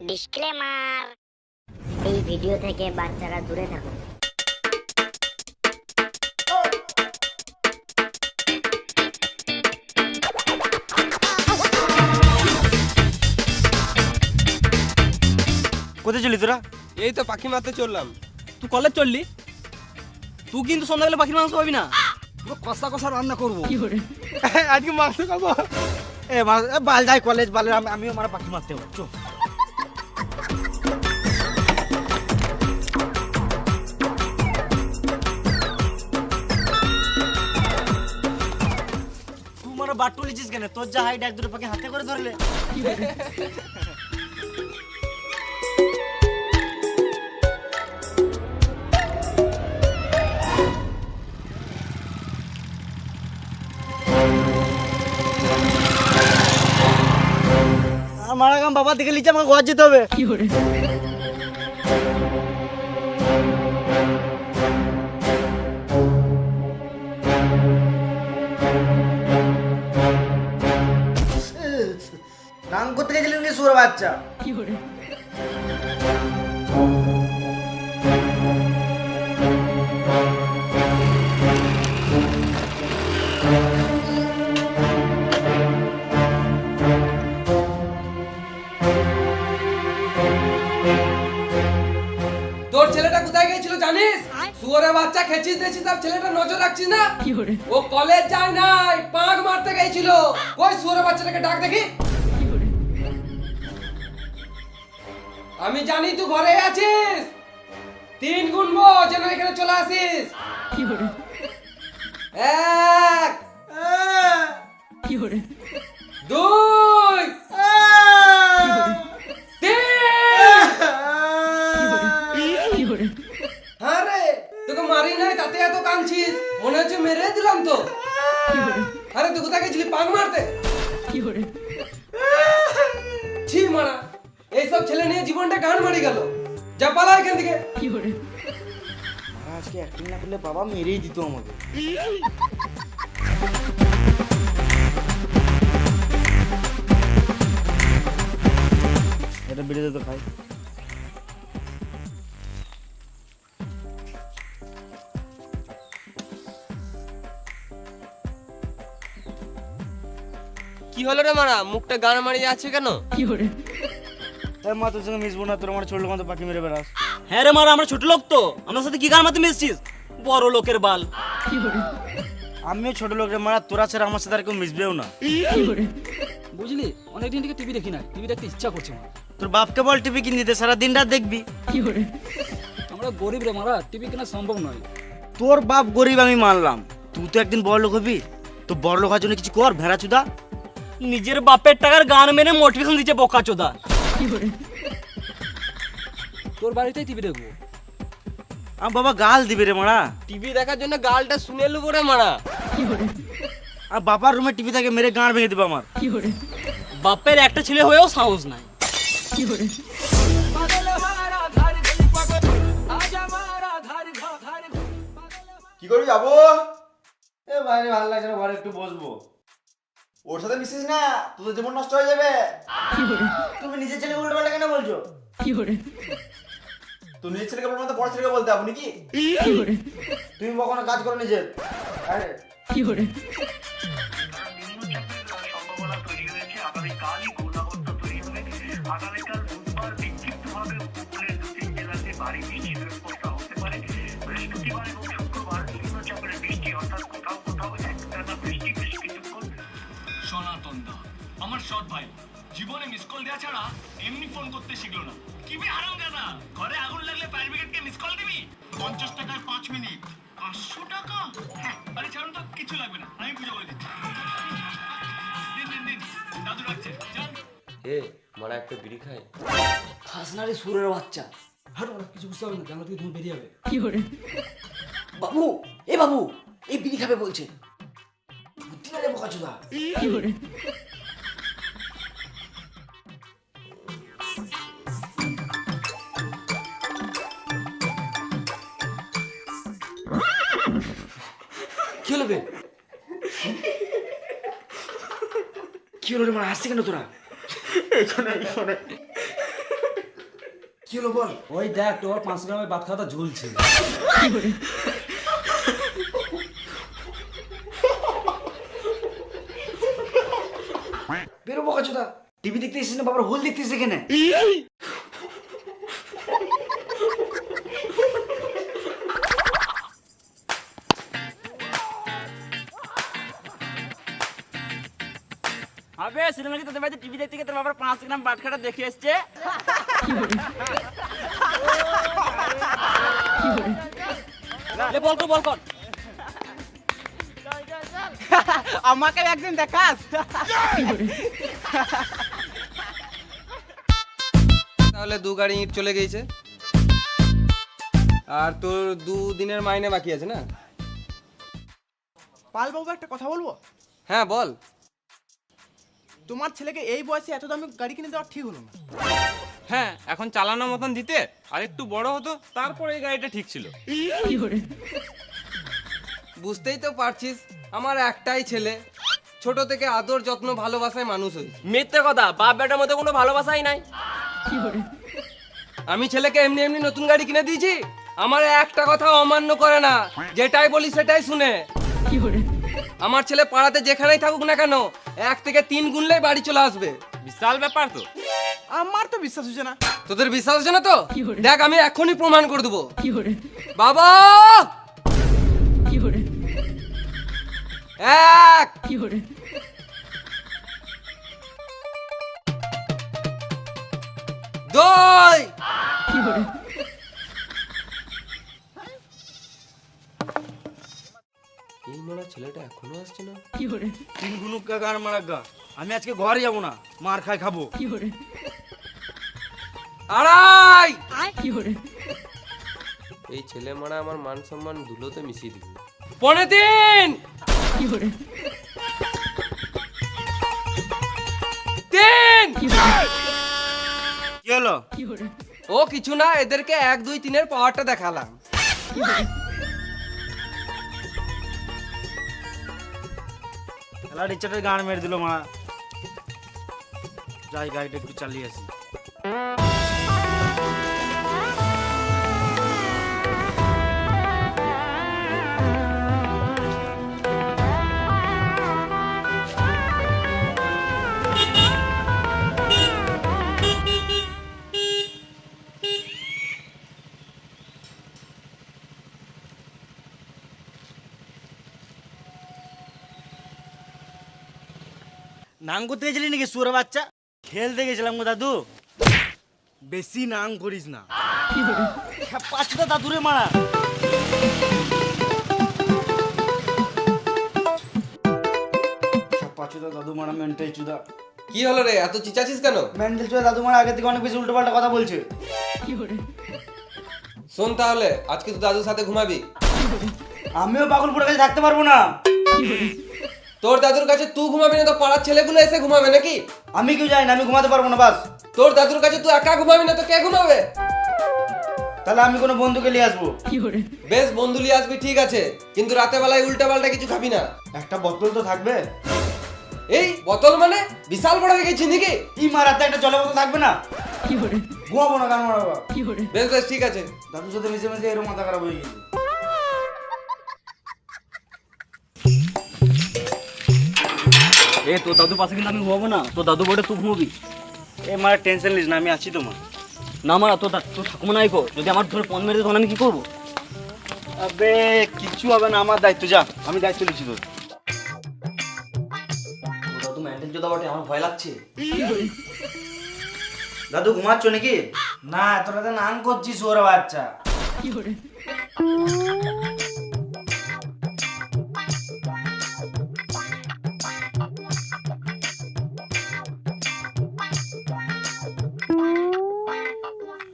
Disclaimer, এই video থেকে বাচ্চারা দূরে থাকুন। কোথায় চলি তোরা? এই তো পাখি মারতে চললাম। তুই কলেজ চললি? তুই কিন্তু সন্ধ্যাবেলা পাখির মাংস পাবি না। কষা কষা রান্না করবো আজকে মাংস খাবো। বাল যাই কলেজ বালে, আমিও মারা পাখি মারতে হবে। চো তুই মারা বাট তুলেছিস কেন? তোর যা হাইট এক দুটো পাখি হাতে করে ধরলে। মারা কাম বাবা দেখে লিচে, আমাকে ঘর যেতে হবে। নাম করতে গেছিলেন কি সুর বাচ্চা? তোর ছেলেটা কোথায় গেছিল জানিস? শুয়োরের বাচ্চা খেছিস দেখছিস, আর ছেলেটা নজর রাখছিস না? ও কলেজ যায় নাই, পাক মারতে গেছিল। ওই শুয়োরের বাচ্চাটাকে ডাক দেখি। আমি জানি তুই ঘরে আছিস। 3 গুনবো যেন এখানে চলে আসিস। 1 2 3। আরে তোকে মারি নাই, তাতে এত কাঁদছিস? মনে হচ্ছে মেরে দিলাম তো। আরে তুই কোথায় গেছিলি পাক মারতে? ছি মারা, এইসব ছেলে নিয়ে জীবনটা গান মারি গেল। যা পালা এখান থেকে। আজকে অ্যাক্টিং না করলে বাবা মেরেই দিত আমাকে। এটা বেড়ে যেত খাই। কি হলো রে মারা, মুখটা গান মারি যাচ্ছে কেন? মা তোর সঙ্গে মিশবো না, তোর আমার ছোট লোক পাখি মেরে বেড়াস। হ্যাঁ রে মারা, আমরা ছোট লোক তো, আমার সাথে কি গান মারতে মিশছিস? বড় লোকের বাল। আমিও ছোট লোক রে মারা, তোরা ছাড়া আমার সাথে আর কেউ মিশবেও না। বুঝলি, অনেকদিন থেকে টিভি দেখি না, টিভি দেখতে ইচ্ছা করছে না। তোর বাপকে বল টিভি কিনে দিতে, সারা দিন রাত দেখবি। আমরা গরিব রে মারা, টিভি কেনা সম্ভব নয়। তোর বাপ গরিব আমি মানলাম, তুই তো একদিন বড় লোক হবি। তো বড় লোক হওয়ার জন্য কিছু কর, ভেড়া চুদা। নিজের বাপের টাকার গান মেরে মোটিভেশন দিচ্ছে বোকা চোদা। তোর বাড়িতেই টিভি দেখবো। আমার বাবা গাল দিবে রে মারা। টিভি দেখার জন্য গালটা শুনে লুবো রে মারা। আর বাবার রুমে টিভি থাকে, মেরে গাঁড় ভেঙে দিবে আমার। বাপের একটা ছেলে হয়েও সাহস নাই। কি করবি যাবো? এ বাইরে ভালো লাগছে না, ঘরে একটু বসবো। ওর সাথে মিশিস না, তোদের জীবন নষ্ট হয়ে যাবে। তুমি নিজের ছেলে উল্টো পাল্টা কেন বলছো? তুই নিজের ছেলেকে বলবো না তো বড় ছেলেকে বলতে আপনি কি? তুমি কখনো কাজ করো নিজের? আরে আগামীকাল বুধবার বিক্ষিপ্তভাবে উপকূলের 2-3 জেলাতে ভারী বৃষ্টির ব্যবস্থা হতে পারে। বৃহস্পতিবার এবং শুক্রবার নিম্নচাপের বৃষ্টি, অর্থাৎ কোথাও কোথাও একটানা বৃষ্টি বেশ কিছুক্ষণ। সনাতন দা আমার সৎ ভাই জীবনে মিস কল দেওয়া ছাড়া এমনি ফোন করতে শিখলো না। কি বে হারাম দাদা, ঘরে আগুন লাগলে ফায়ার ব্রিগেডকে মিস কল দিবি? 50 টাকায় 5 মিনিট, 500 টাকা? হ্যাঁ, আরে ছাড়ুন তো, কিছু লাগবে না, আমি পুজো করে দিচ্ছি। দিন দিন দিন, দাদু রাখছে, যান। এ মারা একটা বিড়ি খায়। খাস না রে সুরের বাচ্চা। হাঁটো, কিছু বুঝতে হবে না, জানলা থেকে তুমি বেরিয়ে যাবে। বাবু, এ বাবু, এই বিড়ি খাবে বলছে। বুদ্ধি না রে বোকা চোদা। কি হলো বে? কি হলো রে, মানে হাসছে কেন তোরা? এখানে কি হলো বল? ওই দেখ তোমার 5 গ্রামের ভাত খাওয়াটা ঝুলছে। বেরো বকাচোদা, টিভি দেখতে এসেছিস না বাবার হোল দেখতেছিস এখানে? আবে সিনেমা কি তোদের বাড়িতে টিভি দেখতে গিয়ে তোর বাবার 5 গ্রাম ভাত খাওয়াটা দেখে এসছে? লে বল কর। আমাকে একদিন দেখাস। তাহলে 2 গাড়ি ইট চলে গিয়েছে, আর তোর 2 দিনের মাইনে বাকি আছে না? পাল বাবু একটা কথা বলবো? হ্যাঁ বল। তোমার ছেলেকে এই বয়সে এত দামি গাড়ি কিনে দেওয়া ঠিক হলো না। হ্যাঁ, এখন চালানোর মতন দিতে আর একটু বড় হতো, তারপরে এই গাড়িটা ঠিক ছিল। বুঝতেই তো পারছিস আমার একটাই ছেলে, ছোট থেকে আদর যত্ন ভালোবাসায় মানুষ হয়েছে। মিথ্যে কথা, বাপ বেটার মধ্যে কোনো ভালোবাসাই নাই। আমি ছেলেকে এমনি এমনি নতুন গাড়ি কিনে দিয়েছি? আমার একটা কথা অমান্য করে না, যেটাই বলি সেটাই শুনে। আমার ছেলে পাড়াতে যেখানেই থাকুক না কেন 1 থেকে 3 গুনলেই বাড়ি চলে আসবে। বিশাল ব্যাপার তো। আমার তো বিশ্বাস হচ্ছে না। তোদের বিশ্বাস হচ্ছে না তো? দেখ আমি এখনই প্রমাণ করে দেবো। বাবা 1 2 এই মারা ছেলেটা এখনো আসছে না। তিন গুনুকা গান মারা গা, আমি আজকে ঘরে যাবো না, মার খাই খাবো। 2.5 এই ছেলে মারা আমার মান সম্মান ধুলোতে মিশিয়ে দিবে। 3.5 3 কি হলো? ও কিছু না, এদেরকে 1 2 3 এর পাওয়ারটা দেখালাম। খেলা রিচার্জের গান মেরে দিল মা। যাই গাড়িটা একটু চালিয়ে আসি। নাং করতে গেছিলি নাকি সুরে বাচ্চা? খেলতে গেছিলাম গো দাদু। বেশি নাং করিস না, পাচ্ছি তো দাদুরে মারা। পাচ্ছি তো দাদু মারা মেন্টাল চুদা। কি হলো রে, এত চিচাছিস কেন? মেন্টাল চুদা দাদু মারা আগে থেকে অনেক বেশি উল্টো পাল্টা কথা বলছে। শোন তাহলে আজকে তুই দাদুর সাথে ঘুমাবি। আমিও পাগলপুরের কাছে থাকতে পারবো না। তোর দাদুর কাছে তুই ঘুমাবি না তো পাড়ার ছেলেগুলো এসে ঘুমাবে নাকি? আমি কেউ যাই না, আমি ঘুমাতে পারবো না বাস। তোর দাদুর কাছে তুই একা ঘুমাবি না তো কে ঘুমাবে? তাহলে আমি কোনো বন্ধুকে নিয়ে আসবো। বেশ বন্ধু নিয়ে আসবি ঠিক আছে, কিন্তু রাতে বেলায় উল্টা পাল্টা কিছু খাবি না। একটা বোতল তো থাকবে। এই বোতল মানে বিশাল বড় হয়ে গেছি নাকি? ই মারাতে একটা জলের বোতল থাকবে না? ঘুমাবো না গান মারাবো। বেশ বেশ ঠিক আছে। দাদুর সাথে মিশে মিশে এরকম মাথা খারাপ হয়ে গেছে। এ তোর দাদু পাশে কিন্তু আমি ঘুমাবো না, তোর দাদু বটে তুই ঘুমাবি। এ মারা টেনশন নিস না, আমি আছি তোমার। না মারা তোর ঠাকুমা নাই গো, যদি আমার ধরে পণ মেরে তখন আমি কি করবো? আবে কিচ্ছু হবে না, আমার দায়িত্ব, যা আমি দায়িত্ব নিচ্ছি তোর। দাদু মেন্টাল চোদা বটে, আমার ভয় লাগছে। দাদু ঘুমাচ্ছ নাকি? না এত রাতে নাং করছিস ওরা বাচ্চা।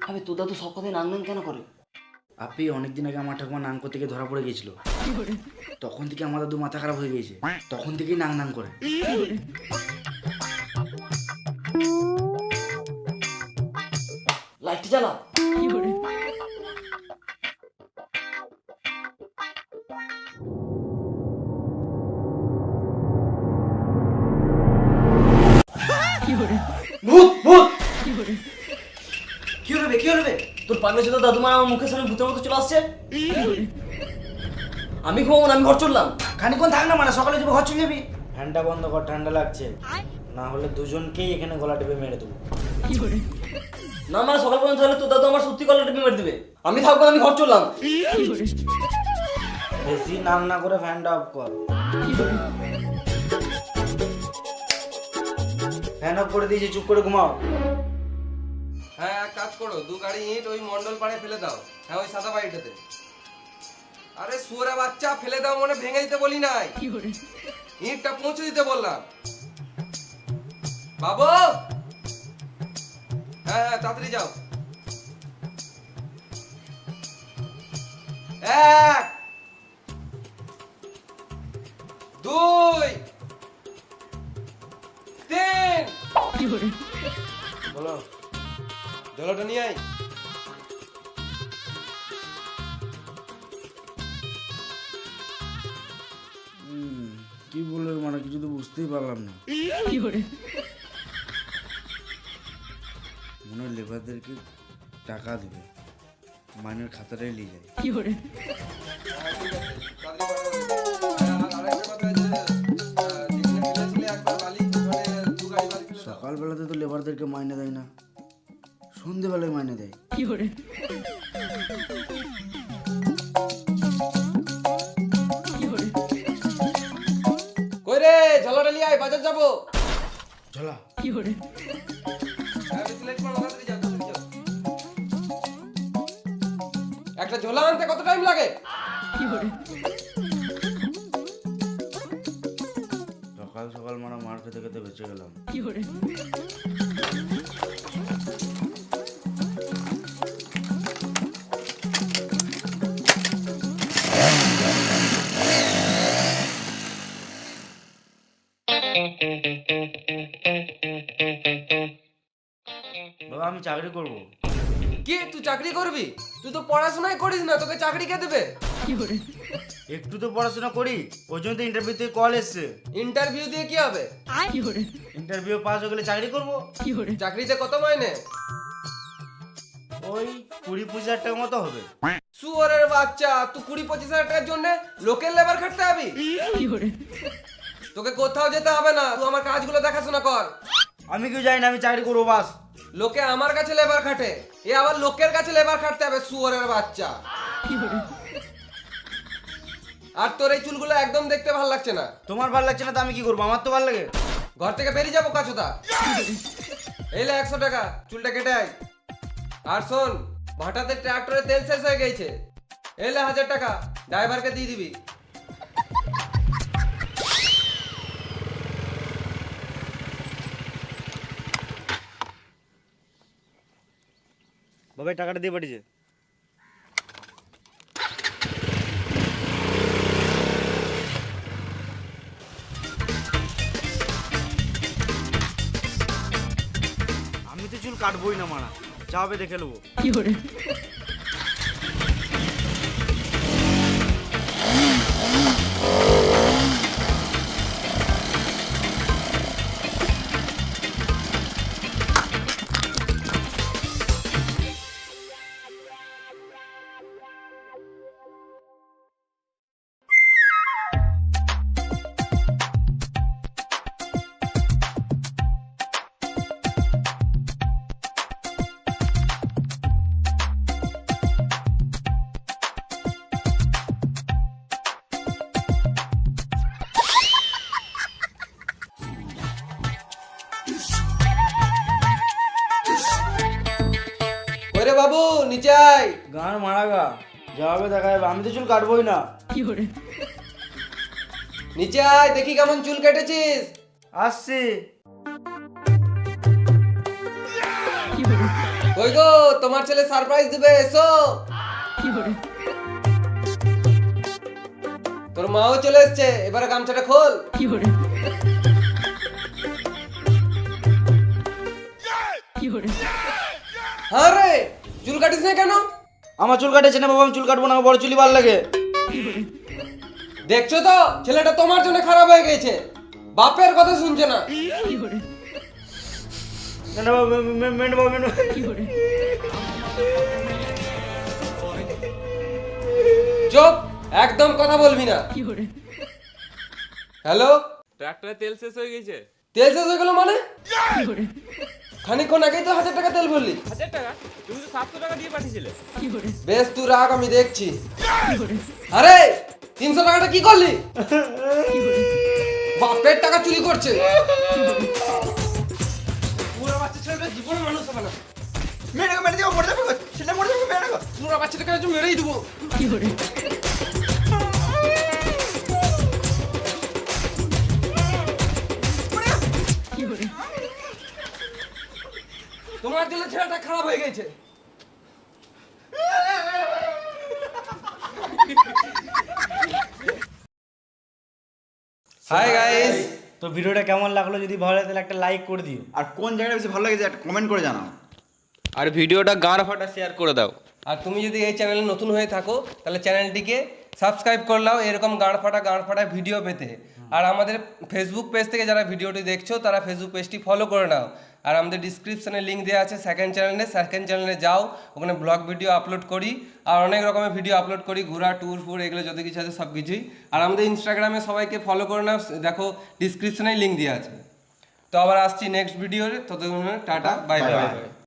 আবে তোর দাদু সব কথায় নাং নাং কেন করে? আপনি অনেকদিন আগে আমার ঠাকুমা নাং করতে গিয়ে ধরা পড়ে গেছিল, তখন থেকে আমার দাদু মাথা খারাপ হয়ে গেছে, তখন থেকেই নাং নাং করে। লাইটটা জ্বালা। ভূত ভূত কি হলো রে? রে কি হলো রে? তোর পারমিশন তো দাদু মা আমার মুখের সামনে ভূতের মতো চলে আসছে। আমি ঘুমাবো না, আমি ঘর চললাম। খানিকক্ষণ থাক না, মানে সকালে যাবো, ঘর চলে যাবি। ফ্যানটা বন্ধ কর, ঠান্ডা লাগছে, না হলে দুজনকেই এখানে গলা টিপে মেরে দেবো। না মানে সকাল পর্যন্ত তাহলে তোর দাদু আমার সত্যি কলার টিপে মেরে দেবে। আমি থাকবো না, আমি ঘর চললাম। বেশি নাম না করে ফ্যানটা অফ কর। ফ্যান অফ করে দিয়েছি, চুপ করে ঘুমাও। হ্যাঁ এক কাজ করো, 2 গাড়ি ইট ওই মন্ডল পাড়ে ফেলে দাও। হ্যাঁ ওই সাদা বাড়িটাতে। আরে শুয়োরে বাচ্চা, ফেলে দাও মনে ভেঙে দিতে বলি নাই, ইটটা পৌঁছে দিতে বললাম। বাবু হ্যাঁ হ্যাঁ তাড়াতাড়ি যাও। 1 2 3 বলো। জলটা নিয়ে আয়। কি বললো মানে কিছু তো বুঝতেই পারলাম না। মনে হয় লেবারদেরকে টাকা দেবে, মাইনের খাতাটাই নিয়ে যায়। সকালবেলাতে তো লেবারদেরকে মাইনে দেয় না, সন্ধেবেলায় মাইনে দেয়। কই রে, ঝলাটা নিয়ে আয়, বাজার যাবো। ঝোলা হ্যাঁ, বেশি late করো না, তাড়াতাড়ি যাও, তাড়াতাড়ি যাও। একটা ঝোলা আনতে কত টাইম লাগে? সকাল সকাল মানে মার খেতে খেতে বেঁচে গেলাম। বাবা আমি চাকরি করব। কি তুই চাকরি করবি? তুই তো পড়াশোনাই করিস না, তোকে চাকরি কে দেবে? একটু তো পড়াশোনা করি, ওই জন্য তো ইন্টারভিউ থেকে কল এসছে। ইন্টারভিউ দিয়ে কি হবে? ইন্টারভিউ পাস হয়ে গেলে চাকরি করব। চাকরিতে কত মাইনে? ওই 20-25 টাকা মতো হবে। শুয়োরের বাচ্চা, তুই 20-25 হাজার টাকার জন্য লোকের লেবার খাটতে যাবি? তোকে কোথাও যেতে হবে না, তুই আমার কাজগুলো দেখাশোনা কর। আমি কেউ জানি না, আমি চাকরি করবো বাস। লোকে আমার কাছে লেবার খাটে, এ আবার লোকের কাছে লেবার খাটতে হবে, শুয়োরের বাচ্চা। আর তোর এই চুলগুলো একদম দেখতে ভালো লাগছে না। তোমার ভালো লাগছে না তো আমি কি করবো, আমার তো ভালো লাগে। ঘর থেকে বেরিয়ে যাবো কাছুদা। এইলে 100 টাকা, চুলটা কেটে আয়। আর শোন, ভাটাতে ট্রাক্টরে তেল শেষ হয়ে গেছে, এইলে 1000 টাকা ড্রাইভারকে দিয়ে দিবি। বাবা টাকাটা দিয়ে পাঠিয়েছে। আমি তো চুল কাটবোই না মারা, যা হবে দেখে নেবো। ওরে বাবু নিচে আয়। গান মারা গা, যা হবে দেখা যাবে, আমি তো চুল কাটবোই না। নিচে আয়, দেখি কেমন চুল কেটেছিস। আসছি। কই গো, তোমার ছেলে সারপ্রাইজ দিবে, এসো। তোর মাও চলে এসছে, এবারে গামছাটা খোল। হ্যাঁ রে, চুল কাটিস না কেন? আমার চুল কাটেছে না বাবা, আমি চুল কাটবো না, আমার বড় চুলই ভালো লাগে। দেখছো তো, ছেলেটা তোমার জন্য খারাপ হয়ে গেছে, বাপের কথা শুনছে না। না না বাবু, মেন্টু বাবু, মেন্টু। চুপ, একদম কথা বলবি না। হ্যালো, ট্রাক্টরে তেল শেষ হয়ে গেছে। তেল শেষ হয়ে গেল মানে? খানিকক্ষণ আগেই তো 1000 টাকা তেল ভরলি। 1000 টাকা? তুমি তো 700 টাকা দিয়ে পাঠিয়েছিলে। বেশ, তুই রাখ, আমি দেখছি। আরে 300 টাকাটা কি করলি? বাপের টাকা চুরি করছে। পুরো বাচ্চা ছেলেটা জীবনে মানুষ হবে না। মেরে দিও, মরে যাবে গো। সেটা মরে যাবে, মেরে গো। পুরো বাচ্চাটাকে আজ মেরেই দেবো। তোমার জন্য ছেলেটা খারাপ হয়ে গেছে। হাই গাইস, তো ভিডিওটা কেমন লাগলো? যদি ভালো লাগে তাহলে একটা লাইক করে দিও। আর কোন জায়গাটা বেশি ভালো লেগেছে একটা কমেন্ট করে জানাও। আর ভিডিওটা গাঁড় ফাটা শেয়ার করে দাও। আর তুমি যদি এই চ্যানেলে নতুন হয়ে থাকো তাহলে চ্যানেলটিকে সাবস্ক্রাইব করে নাও এরকম গাঁড় ফাটা ভিডিও পেতে। আর আমাদের ফেসবুক পেজ থেকে যারা ভিডিওটি দেখছো তারা ফেসবুক পেজটি ফলো করে নাও। আর আমাদের ডিসক্রিপশনে লিঙ্ক দেওয়া আছে সেকেন্ড চ্যানেলে যাও, ওখানে ব্লগ ভিডিও আপলোড করি আর অনেক রকমের ভিডিও আপলোড করি, ঘোরা, ট্যুর ফুর, এগুলো যত কিছু আছে সব কিছুই। আর আমাদের ইনস্টাগ্রামে সবাইকে ফলো করে নাও, দেখো ডিসক্রিপশনে লিঙ্ক দেওয়া আছে। তো আবার আসছি নেক্সট ভিডিওতে, ততক্ষণ টাটা, বাই বাই।